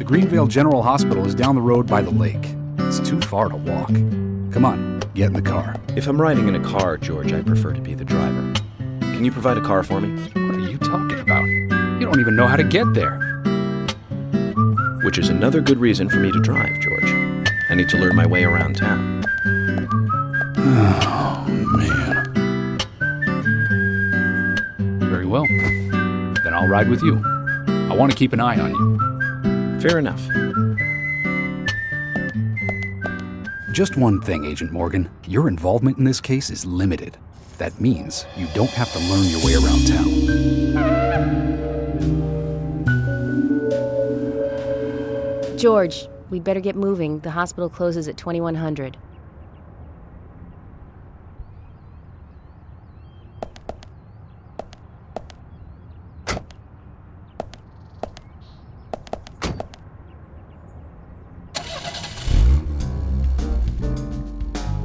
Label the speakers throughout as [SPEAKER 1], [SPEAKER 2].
[SPEAKER 1] The Greenvale General Hospital is down the road by the lake. It's too far to walk. Come on, get in the car.
[SPEAKER 2] If I'm riding in a car, George, I prefer to be the driver. Can you provide a car for me?
[SPEAKER 1] What are you talking about? You don't even know how to get there.
[SPEAKER 2] Which is another good reason for me to drive, George. I need to learn my way around town.
[SPEAKER 1] Oh, man. Very well. Then I'll ride with you. I want to keep an eye on you.
[SPEAKER 2] Fair enough.
[SPEAKER 1] Just one thing, Agent Morgan. Your involvement in this case is limited. That means you don't have to learn your way around town.
[SPEAKER 3] George, we'd better get moving. The hospital closes at 2100.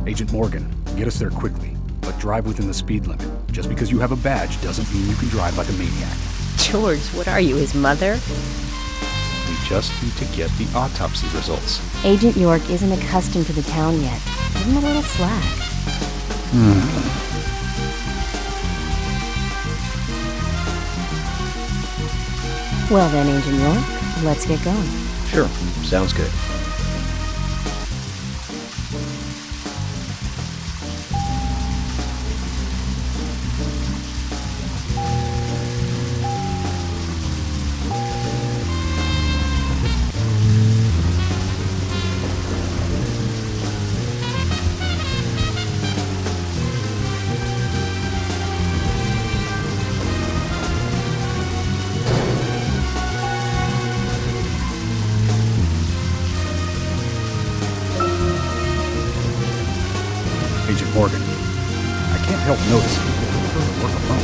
[SPEAKER 1] Agent Morgan, get us there quickly, but drive within the speed limit. Just because you have a badge doesn't mean you can drive like a maniac.
[SPEAKER 3] George, what are you, his mother?
[SPEAKER 1] We just need to get the autopsy results.
[SPEAKER 3] Agent York isn't accustomed to the town yet. Give him a little slack. Well then, Agent York, let's get going.
[SPEAKER 2] Sure, sounds good.
[SPEAKER 1] Agent Morgan, I can't help noticing you prefer to work alone.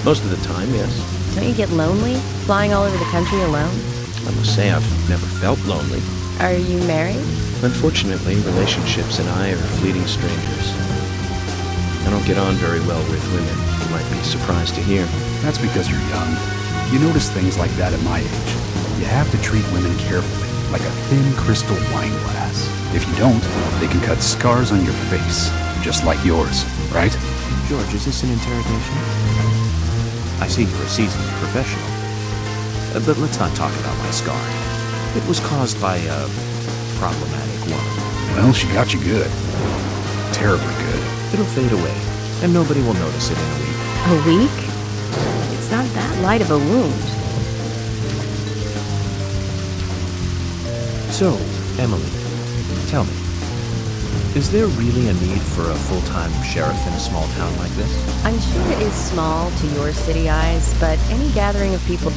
[SPEAKER 2] Most of the time, yes.
[SPEAKER 3] Don't you get lonely, flying all over the country alone?
[SPEAKER 2] I must say I've never felt lonely.
[SPEAKER 3] Are you married?
[SPEAKER 2] Unfortunately, relationships and I are fleeting strangers. I don't get on very well with women, you might be surprised to hear.
[SPEAKER 1] That's because you're young. You notice things like that at my age. You have to treat women carefully, like a thin crystal wine glass. If you don't, they can cut scars on your face, just like yours, right?
[SPEAKER 4] George, is this an interrogation? I see you're a seasoned professional. But let's not talk about my scar. It was caused by a problematic woman.
[SPEAKER 1] Well, she got you good. Terribly good.
[SPEAKER 4] It'll fade away, and nobody will notice it in a week.
[SPEAKER 3] A week? It's not that light of a wound.
[SPEAKER 4] So, Emily, tell me, is there really a need for a full-time sheriff in a small town like this?
[SPEAKER 3] I'm sure it is small to your city eyes, but any gathering of people...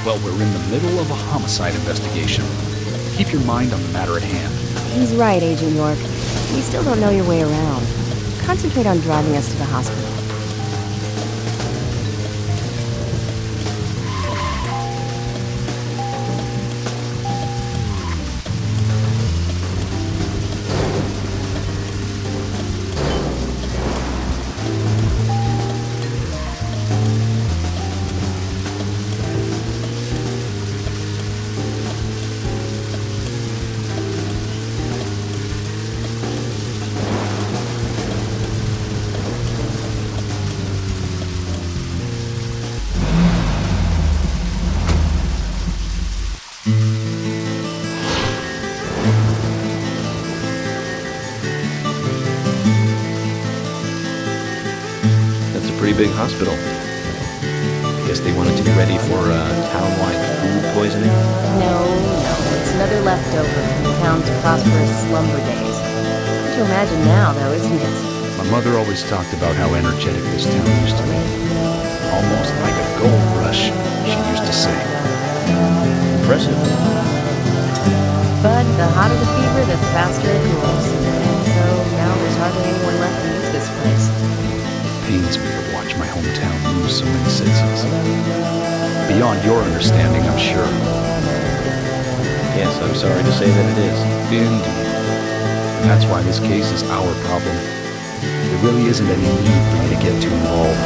[SPEAKER 1] Well, we're in the middle of a homicide investigation. Keep your mind on the matter at hand.
[SPEAKER 3] He's right, Agent York. We still don't know your way around. Concentrate on driving us to the hospital.
[SPEAKER 2] Big hospital. Guess they wanted to be ready for town-wide food poisoning?
[SPEAKER 3] No. It's another leftover from the town's prosperous slumber days. Hard to imagine now, though, isn't it?
[SPEAKER 1] My mother always talked about how energetic this town used to be. Almost like a gold rush, she used to say.
[SPEAKER 2] Impressive.
[SPEAKER 3] But the hotter the fever, the faster it cools. And so now there's hardly anyone left to use this place.
[SPEAKER 1] Pains me to watch my hometown lose so many citizens. Beyond your understanding, I'm sure.
[SPEAKER 2] Yes, I'm sorry to say that it is.
[SPEAKER 1] Indeed. That's why this case is our problem. There really isn't any need for me to get too involved.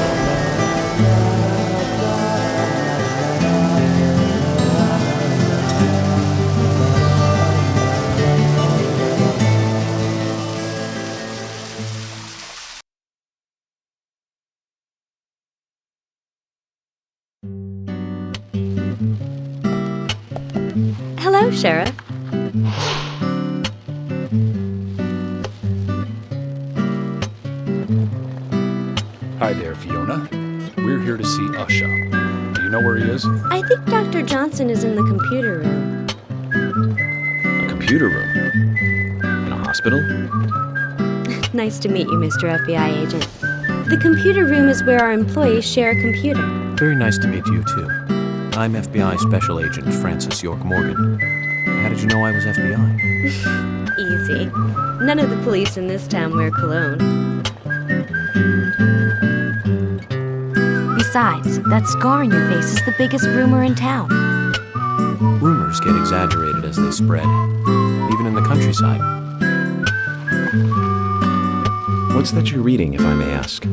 [SPEAKER 3] Hello, Sheriff.
[SPEAKER 1] Hi there, Fiona. We're here to see Usha. Do you know where he is?
[SPEAKER 5] I think Dr. Johnson is in the computer room.
[SPEAKER 2] A computer room? In a hospital?
[SPEAKER 5] Nice to meet you, Mr. FBI agent. The computer room is where our employees share a computer.
[SPEAKER 4] Very nice to meet you, too. I'm FBI Special Agent Francis York Morgan. How did you know I was FBI?
[SPEAKER 5] Easy. None of the police in this town wear cologne.
[SPEAKER 3] Besides, that scar on your face is the biggest rumor in town.
[SPEAKER 4] Rumors get exaggerated as they spread, even in the countryside.
[SPEAKER 2] What's that you're reading, if I may ask?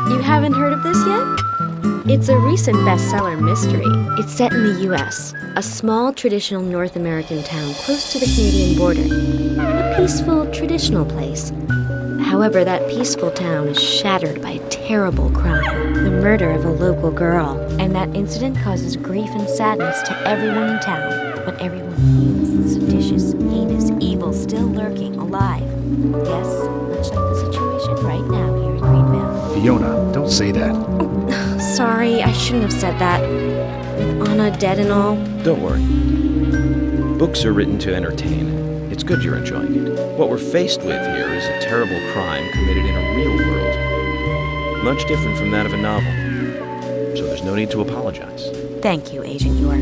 [SPEAKER 5] You haven't heard of this yet? It's a recent bestseller mystery. It's set in the U.S., a small traditional North American town close to the Canadian border. A peaceful, traditional place. However, that peaceful town is shattered by a terrible crime, the murder of a local girl. And that incident causes grief and sadness to everyone in town. But everyone feels the seditious, heinous evil still lurking alive. Yes, much like the situation right now here in Greenville.
[SPEAKER 1] Fiona, don't say that.
[SPEAKER 5] Sorry, I shouldn't have said that. With Anna dead and all.
[SPEAKER 2] Don't worry. Books are written to entertain. It's good you're enjoying it. What we're faced with here is a terrible crime committed in a real world. Much different from that of a novel. So there's no need to apologize.
[SPEAKER 3] Thank you, Agent York.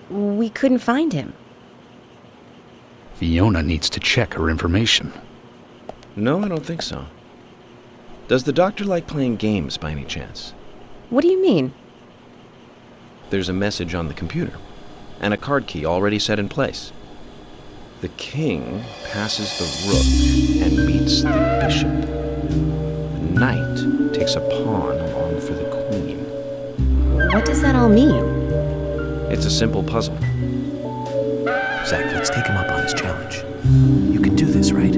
[SPEAKER 3] We couldn't find him.
[SPEAKER 1] Fiona needs to check her information.
[SPEAKER 2] No, I don't think so. Does the doctor like playing games by any chance?
[SPEAKER 3] What do you mean?
[SPEAKER 2] There's a message on the computer, and a card key already set in place. The king passes the rook and meets the bishop. The knight takes a pawn along for the queen.
[SPEAKER 3] What does that all mean?
[SPEAKER 2] It's a simple puzzle.
[SPEAKER 4] Zach, let's take him up on his challenge. You can do this, right?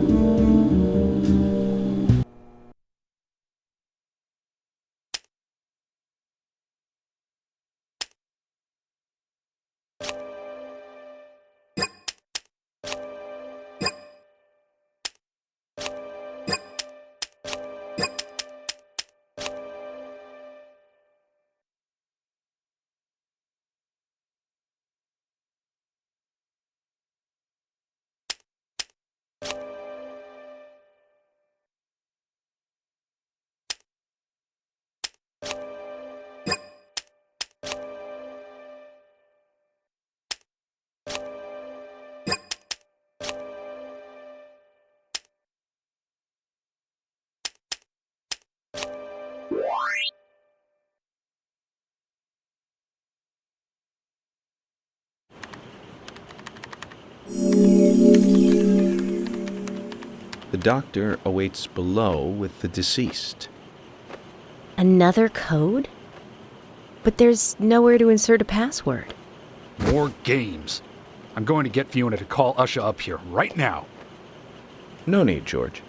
[SPEAKER 2] The doctor awaits below with the deceased.
[SPEAKER 3] Another code? But there's nowhere to insert a password.
[SPEAKER 1] More games. I'm going to get Fiona to call Usha up here right now.
[SPEAKER 2] No need, George.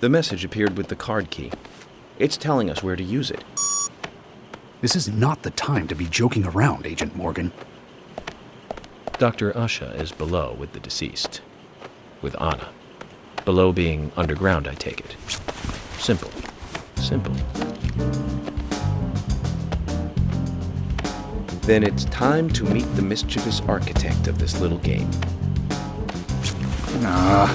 [SPEAKER 2] The message appeared with the card key. It's telling us where to use it.
[SPEAKER 1] This is not the time to be joking around, Agent Morgan.
[SPEAKER 2] Dr. Usha is below with the deceased. With Anna. Below being underground, I take it. Simple. Simple. Then it's time to meet the mischievous architect of this little game.
[SPEAKER 1] Nah.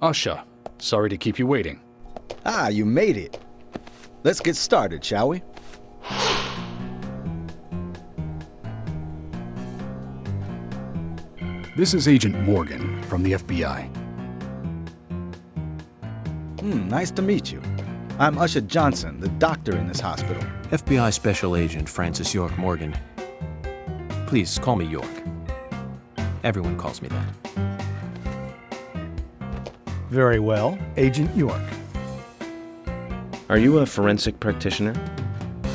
[SPEAKER 1] Usha, sorry to keep you waiting.
[SPEAKER 6] Ah, you made it. Let's get started, shall we?
[SPEAKER 1] This is Agent Morgan from the FBI.
[SPEAKER 6] Nice to meet you. I'm Usha Johnson, the doctor in this hospital.
[SPEAKER 4] FBI Special Agent Francis York Morgan. Please call me York. Everyone calls me that.
[SPEAKER 7] Very well, Agent York.
[SPEAKER 2] Are you a forensic practitioner?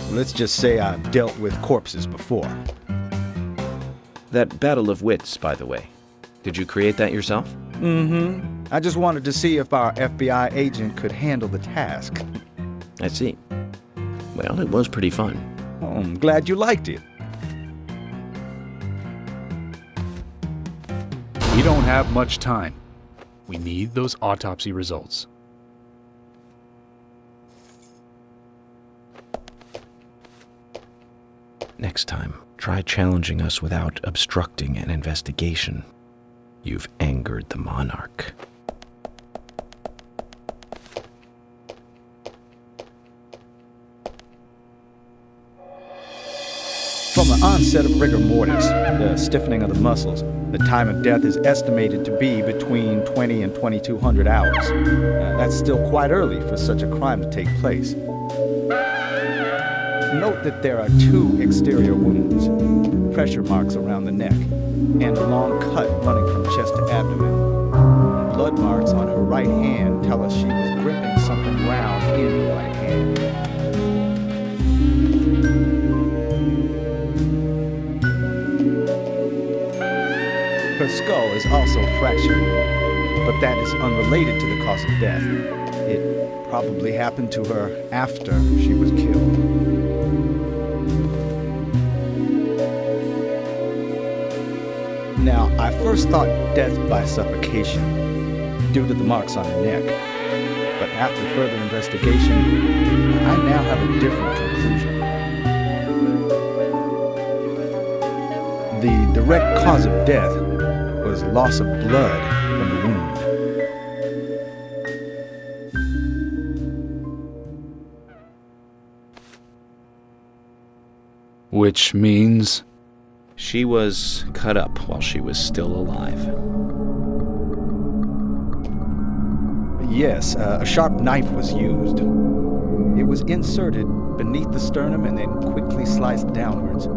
[SPEAKER 6] Let's just say I've dealt with corpses before.
[SPEAKER 2] That battle of wits, by the way. Did you create that yourself?
[SPEAKER 6] I just wanted to see if our FBI agent could handle the task.
[SPEAKER 2] I see. Well, it was pretty fun.
[SPEAKER 6] Oh, I'm glad you liked it.
[SPEAKER 1] We don't have much time. We need those autopsy results.
[SPEAKER 2] Next time, try challenging us without obstructing an investigation. You've angered the monarch.
[SPEAKER 6] From the onset of rigor mortis, the stiffening of the muscles, the time of death is estimated to be between 20 and 2200 hours. That's still quite early for such a crime to take place. Note that there are 2 exterior wounds, pressure marks around the neck, and a long cut running from chest to abdomen. Blood marks on her right hand tell us she was gripping something round in her right hand. Her skull is also fractured, but that is unrelated to the cause of death. It probably happened to her after she was killed. Now, I first thought death by suffocation, due to the marks on her neck. But after further investigation, I now have a different conclusion. The direct cause of death was loss of blood from the wound.
[SPEAKER 1] Which means...
[SPEAKER 2] She was cut up while she was still alive.
[SPEAKER 6] Yes, a sharp knife was used. It was inserted beneath the sternum and then quickly sliced downwards.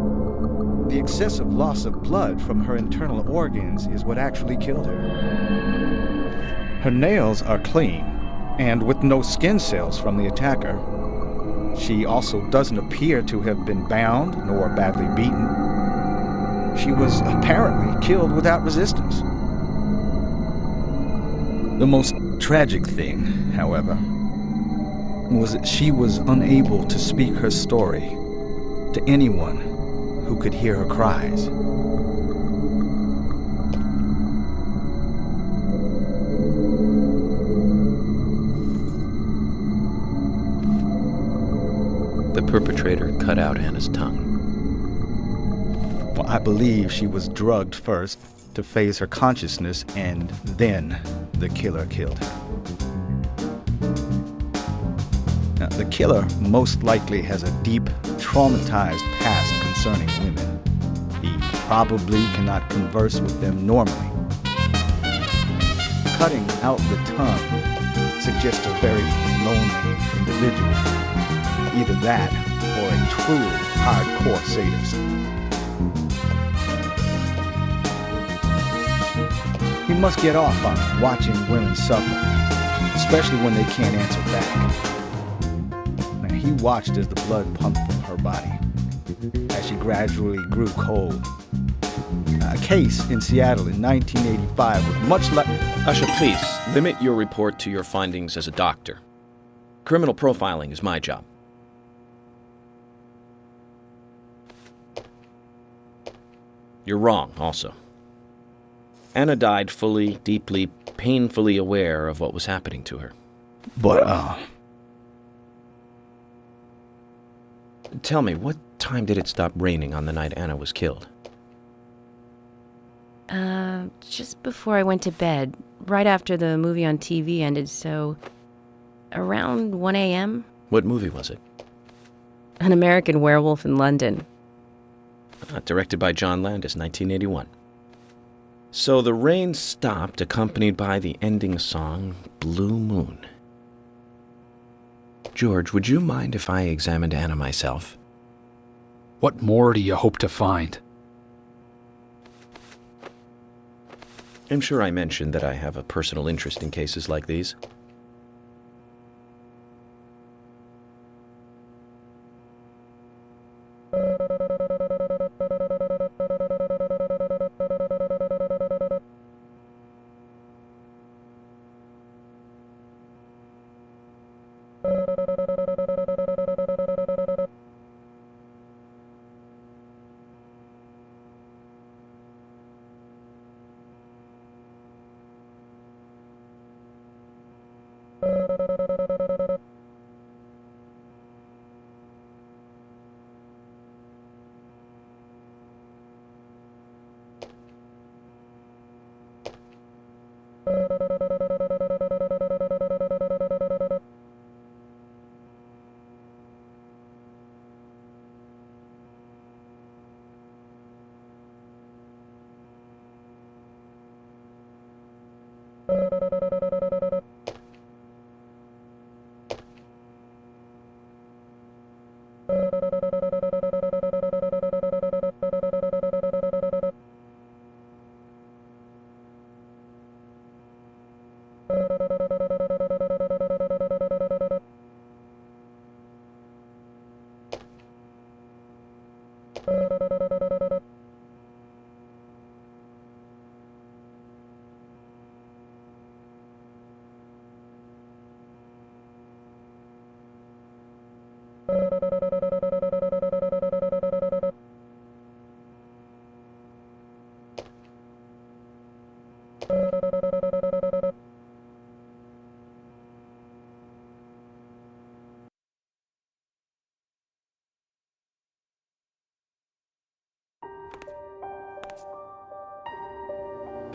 [SPEAKER 6] The excessive loss of blood from her internal organs is what actually killed her. Her nails are clean, and with no skin cells from the attacker. She also doesn't appear to have been bound nor badly beaten. She was apparently killed without resistance. The most tragic thing, however, was that she was unable to speak her story to anyone who could hear her cries.
[SPEAKER 2] The perpetrator cut out Anna's tongue.
[SPEAKER 6] Well, I believe she was drugged first to phase her consciousness, and then the killer killed her. Now, the killer most likely has a deep, traumatized past concerning women. He probably cannot converse with them normally. Cutting out the tongue suggests a very lonely individual. Either that or a truly hardcore sadist. He must get off on watching women suffer, especially when they can't answer back. Now, he watched as the blood pumped from her body, as she gradually grew cold. A case in Seattle in 1985 was much like...
[SPEAKER 2] Usha, please, limit your report to your findings as a doctor. Criminal profiling is my job. You're wrong, also. Anna died fully, deeply, painfully aware of what was happening to her.
[SPEAKER 6] But,
[SPEAKER 2] Tell me, what time did it stop raining on the night Anna was killed?
[SPEAKER 3] Just before I went to bed, right after the movie on TV ended, so around 1 a.m.?
[SPEAKER 2] What movie was it?
[SPEAKER 3] An American Werewolf in London.
[SPEAKER 2] Directed by John Landis, 1981. So the rain stopped, accompanied by the ending song, Blue Moon. George, would you mind if I examined Anna myself?
[SPEAKER 1] What more do you hope to find?
[SPEAKER 2] I'm sure I mentioned that I have a personal interest in cases like these.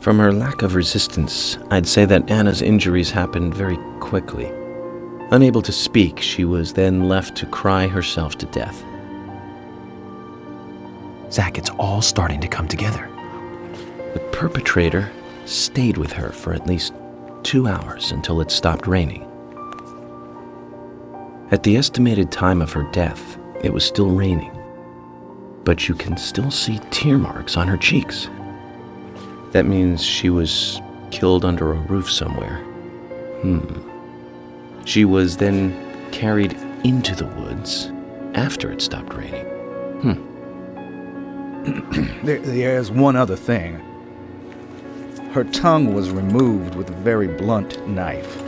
[SPEAKER 2] From her lack of resistance, I'd say that Anna's injuries happened very quickly. Unable to speak, she was then left to cry herself to death.
[SPEAKER 4] Zach, it's all starting to come together.
[SPEAKER 2] The perpetrator stayed with her for at least 2 hours until it stopped raining. At the estimated time of her death, it was still raining, but you can still see tear marks on her cheeks. That means she was killed under a roof somewhere. She was then carried into the woods after it stopped raining.
[SPEAKER 6] There's one other thing. Her tongue was removed with a very blunt knife.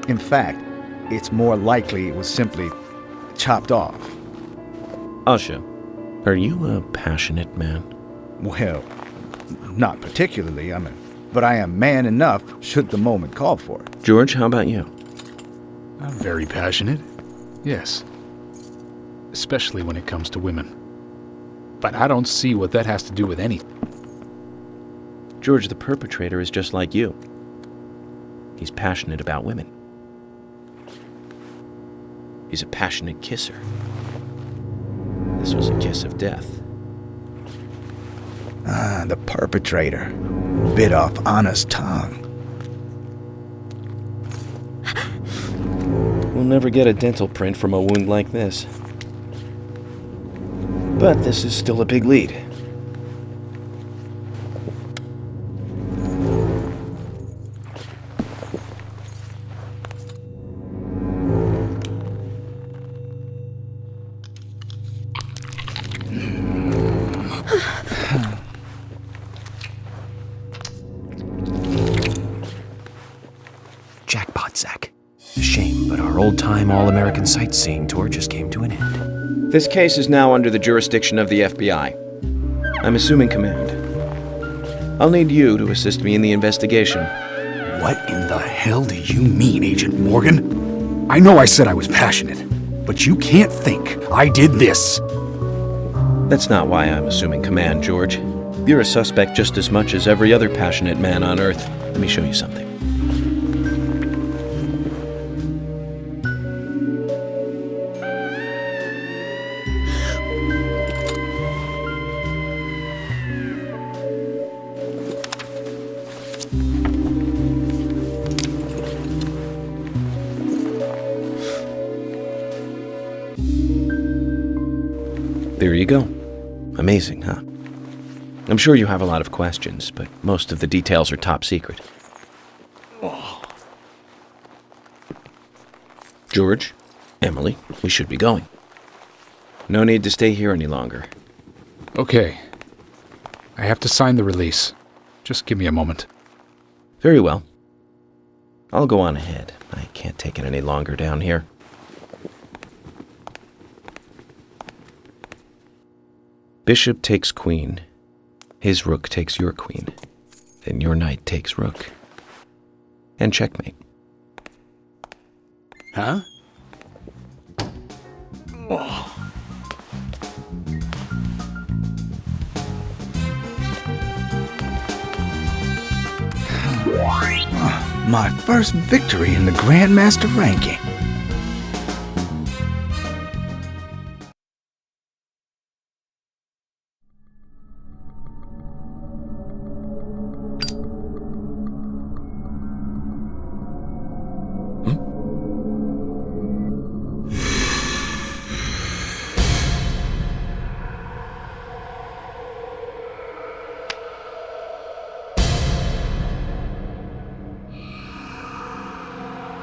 [SPEAKER 6] In fact, it's more likely it was simply chopped off.
[SPEAKER 2] Asha, are you a passionate man?
[SPEAKER 6] Well, not particularly, but I am man enough should the moment call for it.
[SPEAKER 2] George, how about you?
[SPEAKER 1] I'm very passionate. Yes. Especially when it comes to women. But I don't see what that has to do with anything.
[SPEAKER 2] George, the perpetrator is just like you. He's passionate about women. He's a passionate kisser. This was a kiss of death.
[SPEAKER 6] The perpetrator bit off Anna's tongue.
[SPEAKER 2] We'll never get a dental print from a wound like this. But this is still a big lead.
[SPEAKER 4] Jackpot, Zach. A shame, but our old-time all-American sightseeing tour just came to an end.
[SPEAKER 2] This case is now under the jurisdiction of the FBI. I'm assuming command. I'll need you to assist me in the investigation.
[SPEAKER 1] What in the hell do you mean, Agent Morgan? I know I said I was passionate, but you can't think I did this.
[SPEAKER 2] That's not why I'm assuming command, George. You're a suspect just as much as every other passionate man on Earth. Let me show you something. There you go. Amazing, huh? I'm sure you have a lot of questions, but most of the details are top secret. George, Emily, we should be going. No need to stay here any longer.
[SPEAKER 1] Okay. I have to sign the release. Just give me a moment.
[SPEAKER 2] Very well. I'll go on ahead. I can't take it any longer down here. Bishop takes queen. His rook takes your queen. Then your knight takes rook. And checkmate.
[SPEAKER 1] Huh?
[SPEAKER 6] My first victory in the Grandmaster ranking.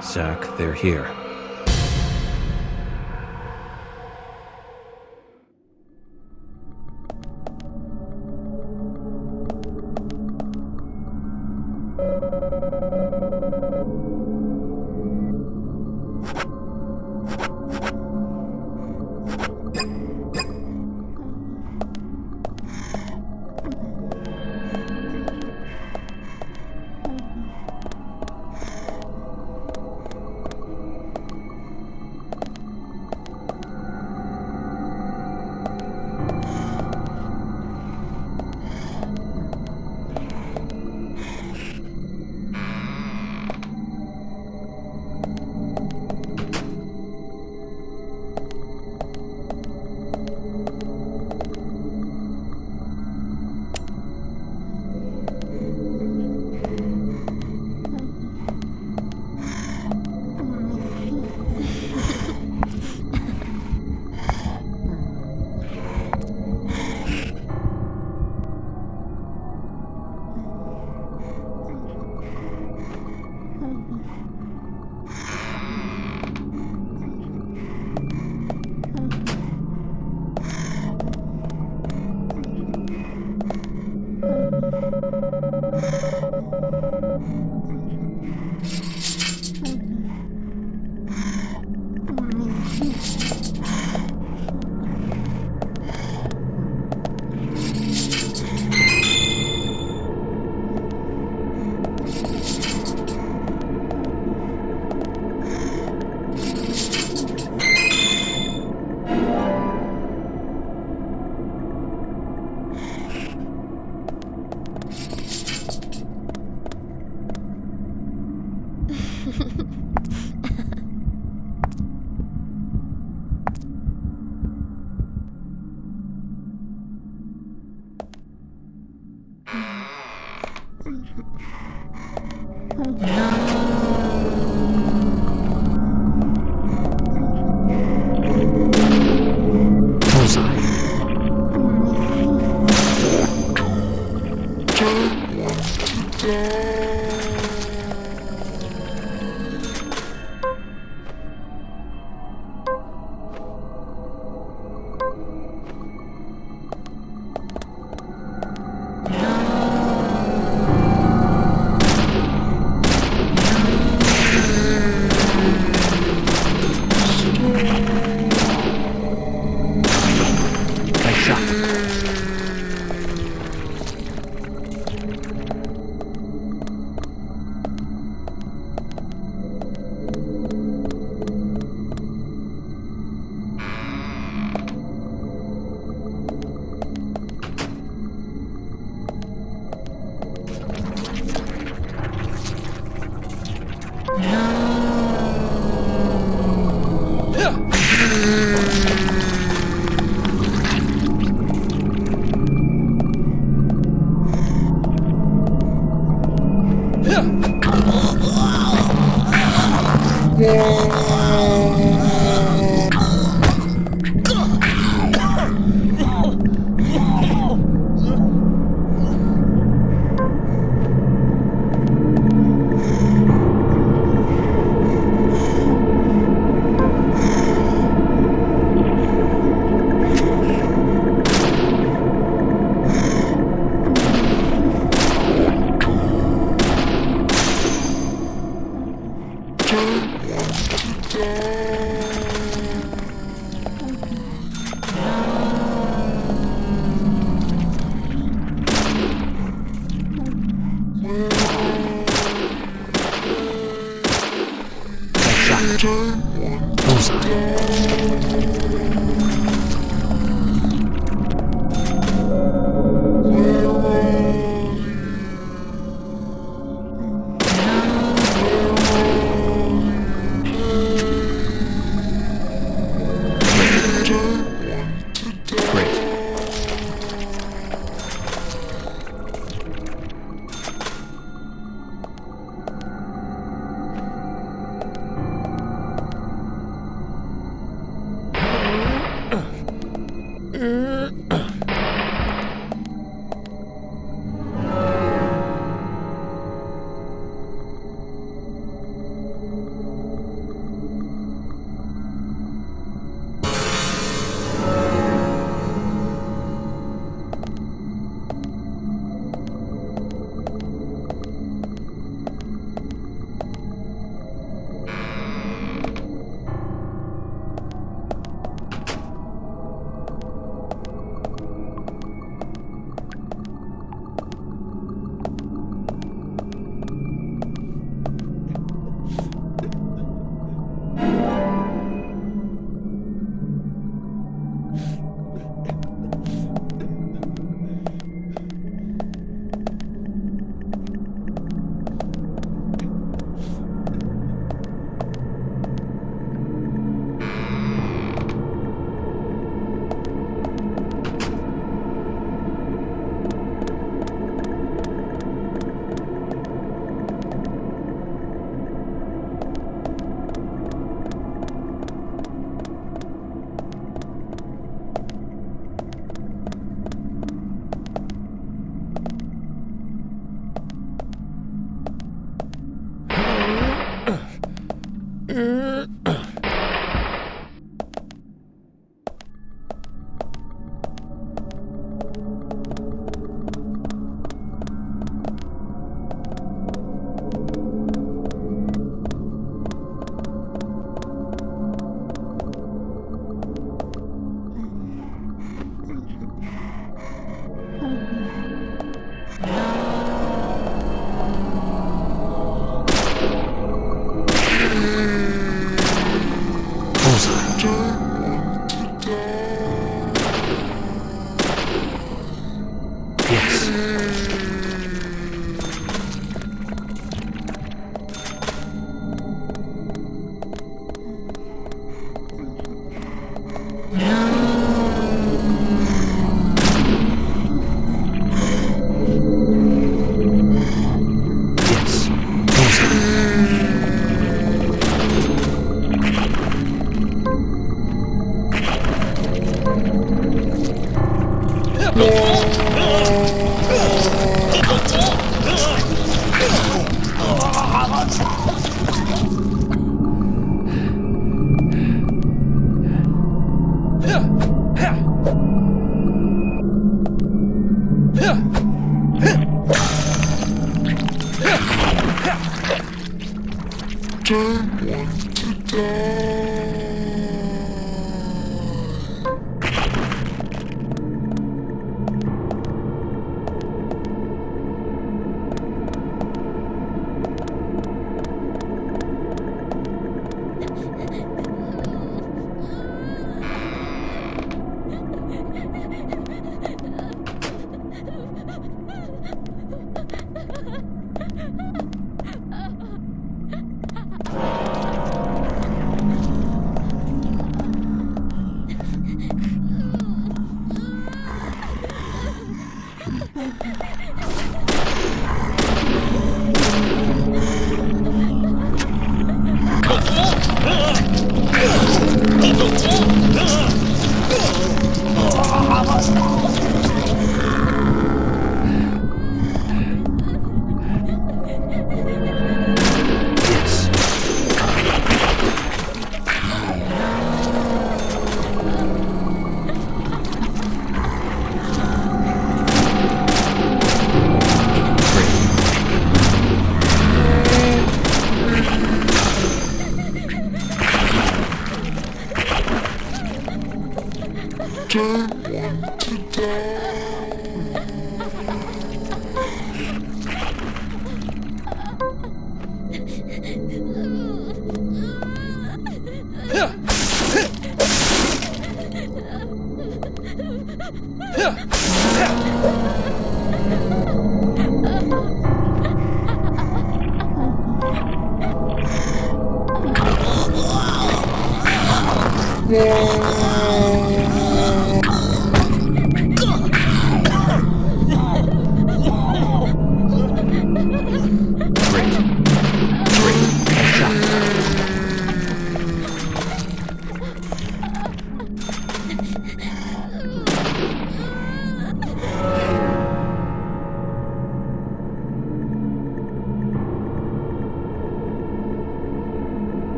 [SPEAKER 4] Zach, they're here.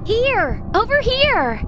[SPEAKER 5] Here! Over here!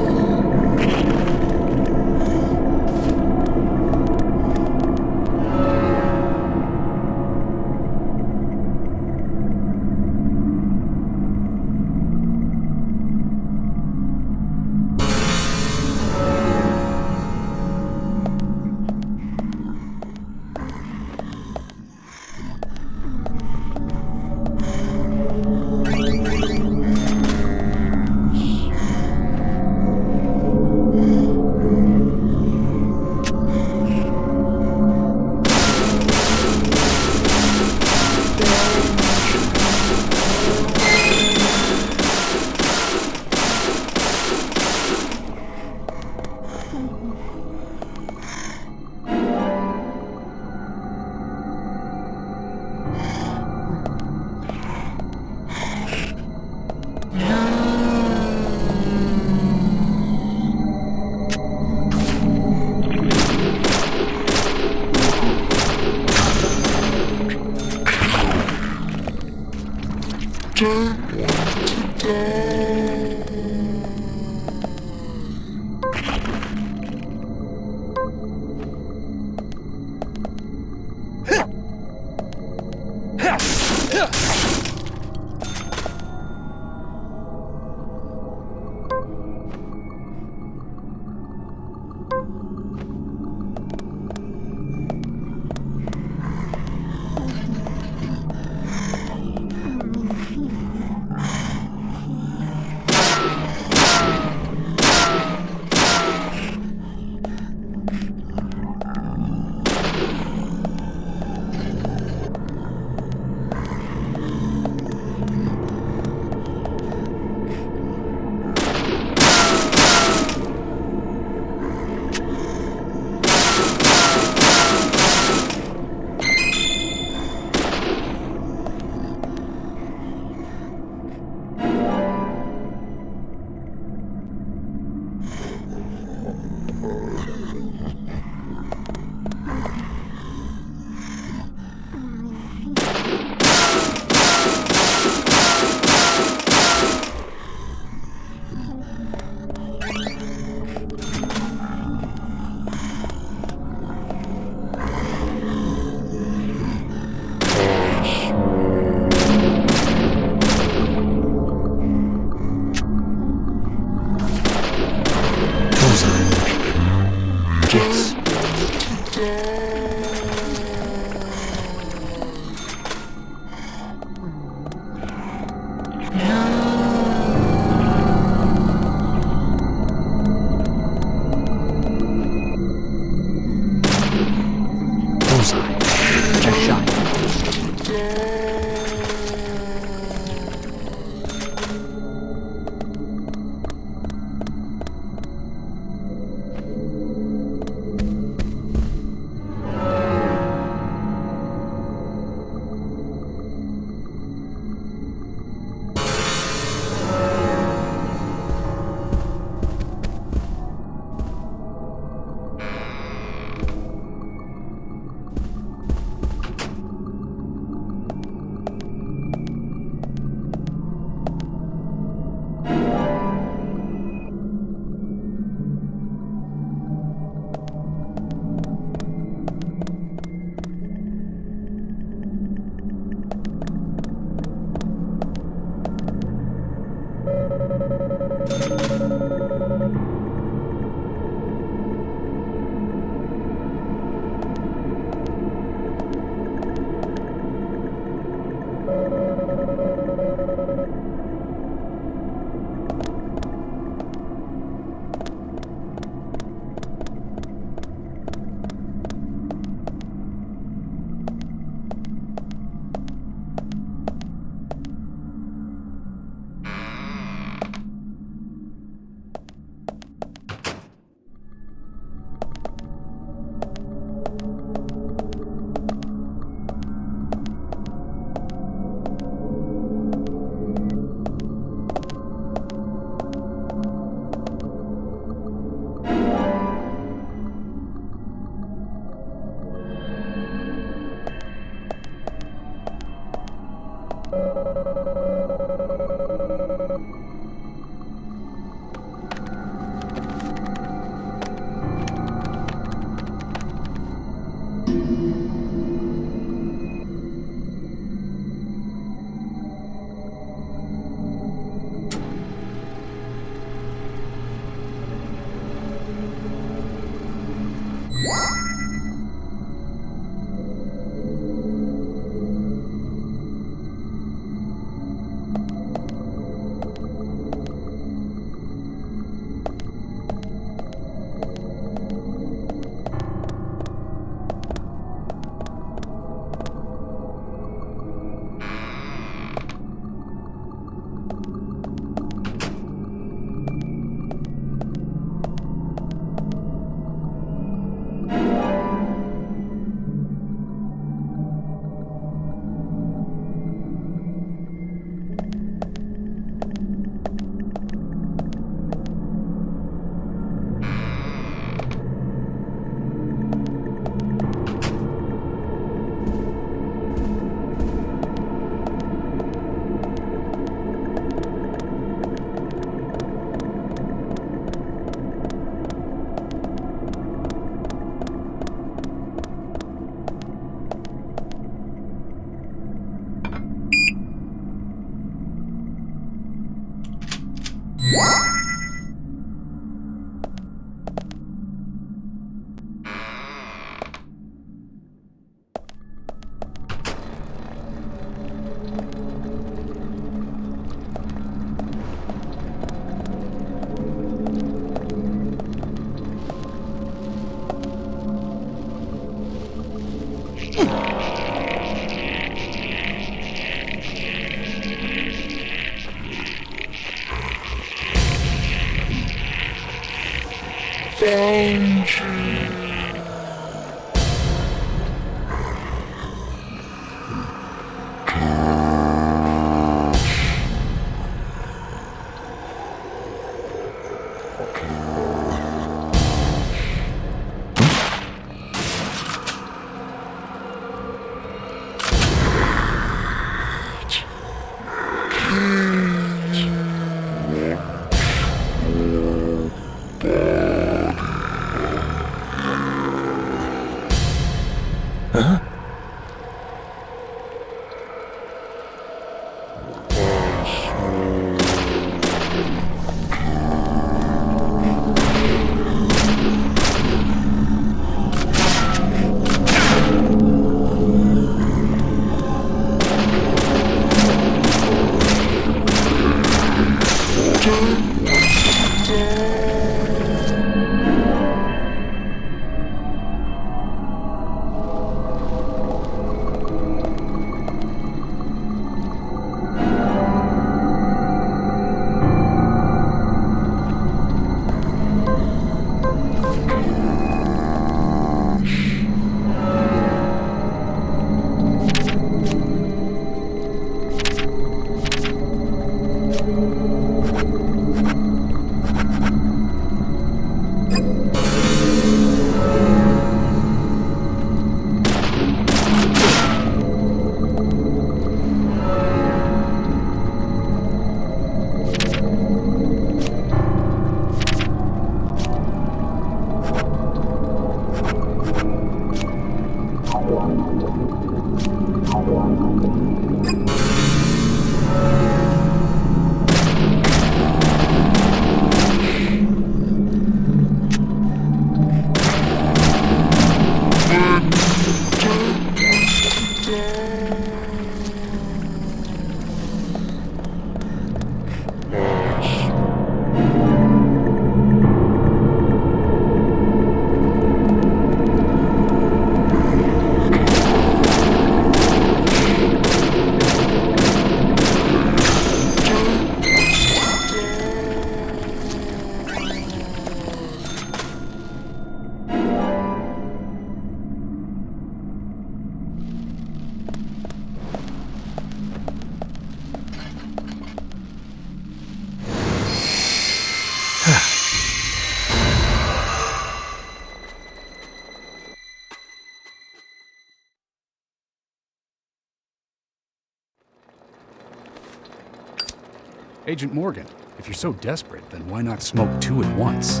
[SPEAKER 1] Agent Morgan, if you're so desperate, then why not smoke two at once?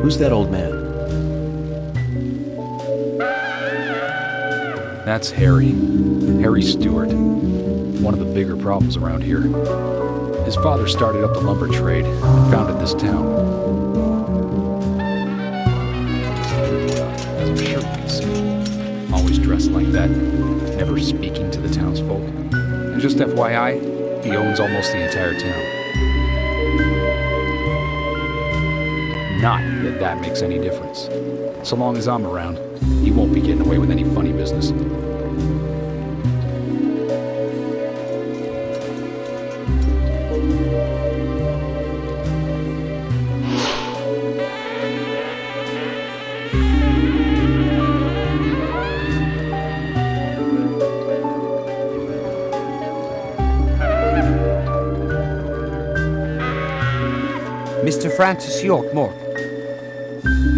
[SPEAKER 4] Who's that old man?
[SPEAKER 1] That's Harry. Harry Stewart. One of the bigger problems around here. His father started up the lumber trade and founded this town. As I'm sure you can see. Always dressed like that, never speaking to the townsfolk. And just FYI, he owns almost the entire town. Not that that makes any difference. So long as I'm around, he won't be getting away with any funny business.
[SPEAKER 8] Mr. Francis York Morgan,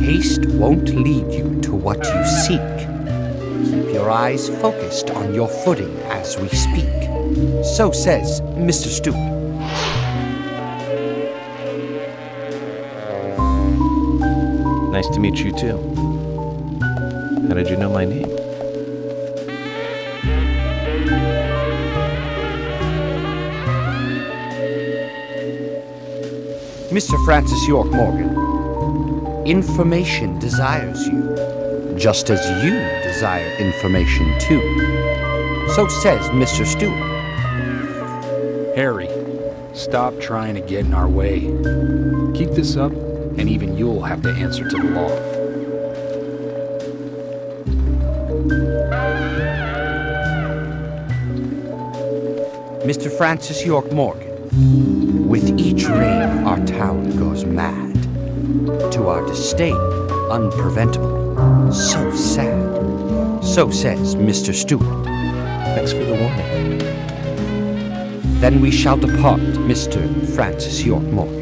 [SPEAKER 8] haste won't lead you to what you seek. Keep your eyes focused on your footing as we speak. So says Mr. Stewart.
[SPEAKER 4] Nice to meet you too. How did you know my name?
[SPEAKER 8] Mr. Francis York Morgan, information desires you, just as you desire information too. So says Mr. Stewart.
[SPEAKER 1] Harry, stop trying to get in our way. Keep this up, and even you'll have to answer to the law.
[SPEAKER 8] Mr. Francis York Morgan, with each rain our town goes mad. To our disdain, unpreventable. So sad. So says Mr. Stewart.
[SPEAKER 4] Thanks for the warning.
[SPEAKER 8] Then we shall depart, Mr. Francis York Morgan.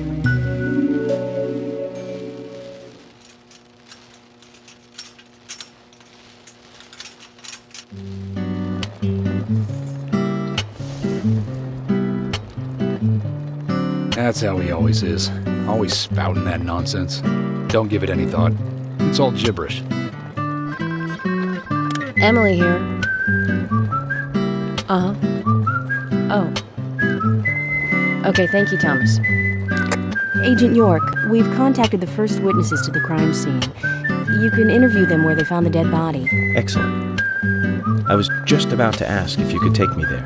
[SPEAKER 1] That's how he always is. Always spouting that nonsense. Don't give it any thought. It's all gibberish.
[SPEAKER 3] Emily here. Uh-huh. Oh. Okay, thank you, Thomas.
[SPEAKER 9] Agent York, we've contacted the first witnesses to the crime scene. You can interview them where they found the dead body.
[SPEAKER 2] Excellent. I was just about to ask if you could take me there.